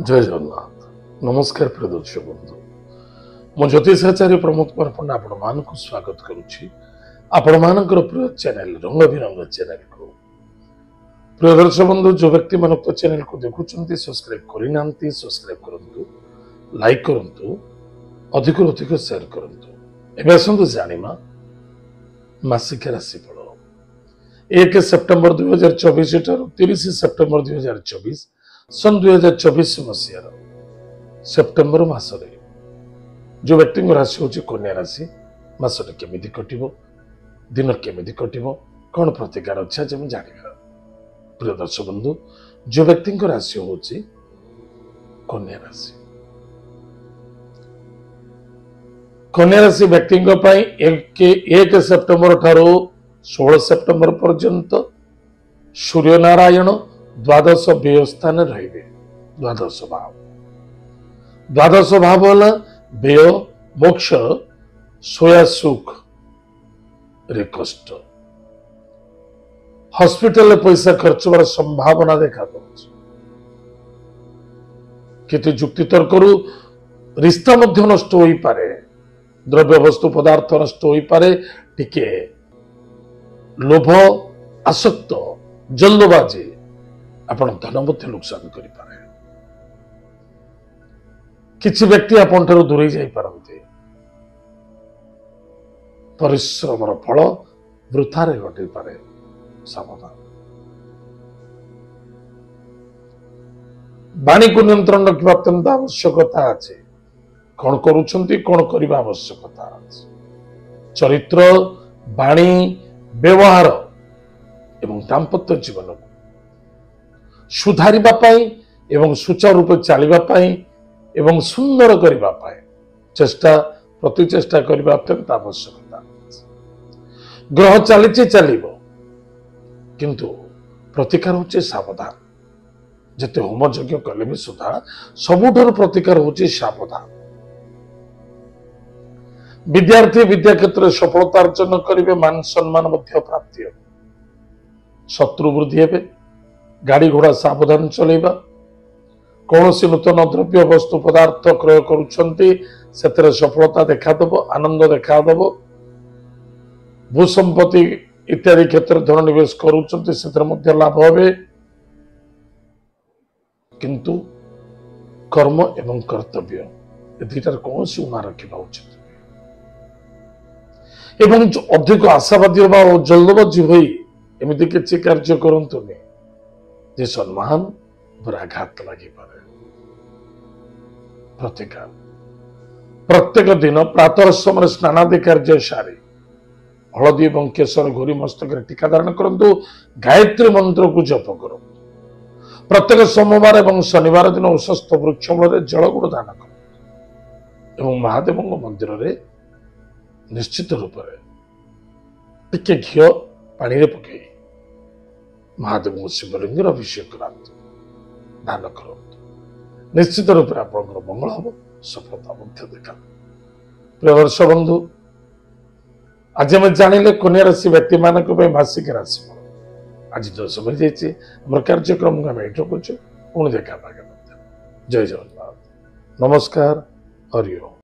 जय जगन्नाथ नमस्कार प्रिय दर्शक बंधु मो ज्योतिषाचार्य प्रमोद कुमार पंडा आपण को स्वागत करुच्ची आपण मानकर प्रिय चैनल रंग बिरंग चैनल को प्रिय दर्शक बंधु जो व्यक्ति मान चैनल को देखुं सब्सक्राइब करना सब्सक्राइब करूँ लाइक करूँ अधिक अधिक शेयर करूँ एवं आसतु जाना मासिक राशिफल 1 सेप्टेम्बर 2024 ठारू 30 सेप्टेम्बर 2024 सन 2024 मसीहार सेप्टेम्बर मासरे जो व्यक्ति राशि हूँ कन्या राशि मासटे केमी कटो दिन केमी कटो कौन प्रतिकार अच्छे आज जाना प्रिय दर्शक बंधु जो व्यक्ति राशि हूँ कन्या राशि कन्या राशि व्यक्ति 1 सेप्टेम्बर ठारू 16 सेप्टेम्बर पर्यंत सूर्य नारायण द्वादश व्यय स्थान रहिबे द्वादश भाव वाला व्यय मोक्ष सोया सुख रे कष्ट हॉस्पिटल पैसा खर्च होवार संभावना देखा कितु जुक्ति तर्करू रिश्ता मध्य नष्ट हो पारे द्रव्य वस्तु पदार्थ नष्ट हो पारे टिके लोभ आसक्त जल्दबाजी आपण धन मध्य नुकसान करि पारे किछि व्यक्ति आपण ठाରୁ दूरे जाई पारंते परिश्रमर फल वृथारे घटी पारे सावधान वाणी को नियंत्रण रखिबा अत्यंत आवश्यकता अछि कौन करूछंती कौन करिबा आवश्यकता अछि चरित्र वाणी व्यवहार एवं दाम्पत्य जीवन को सुधारिबा पाई एवं सुचारू रूप चलिबा पाई एवं सुंदर करिबा पाई चेष्टा प्रतिचेष्टा करिबा अत्यंत आवश्यकता ग्रह चलीचे चलिबो किंतु प्रतिकार होचे सावधान जते होम यज्ञ कले भी सुधा सबुठार प्रतिकार होचे सावधान विद्यार्थी विद्या क्षेत्र में सफलता अर्जन करेंगे मान सम्मान प्राप्ति हो शत्रु वृद्धि हे गाड़ी घोड़ा सावधान चलेबा कौन सी नूतन द्रव्य वस्तु पदार्थ क्रय कर सफलता देखादेव आनंद देखादेव भूसंपत्ति इत्यादि क्षेत्र धन निवेश कर लाभ हे किंतु कर्म एवं कर्तव्य दुईटार कौन सी उणा रखा उचित एवं जो अधिक आशावादी होगा और जल्दबाजी हुई एमती किसी कार्य करतुनि जे सम्मान पर आघात लगी पारे प्रतिकार प्रत्येक दिन प्रातः समय स्नानादि कार्य सारी हलदी और केशर घोरी मस्तक टीका धारण करंतु गायत्री मंत्र को जप करूँ प्रत्येक सोमवार और शनिवार दिन उशस्थ वृक्ष मूल जलगुड़ दान कर महादेव मंदिर में निश्चित रूप से टिके घी पानी पकई महादेव शिवलिंग अभिषेक करातु दान करूँ निश्चित रूप से आप मंगल हम सफलता देखा प्रिय दर्शक बंधु आज आम जानिले कन्या राशि व्यक्ति मान मासिक राशि आज जो समय जाइए कार्यक्रम को आम ये रखुचे पुणी देखा जय जगन्नाथ नमस्कार हरि ओम।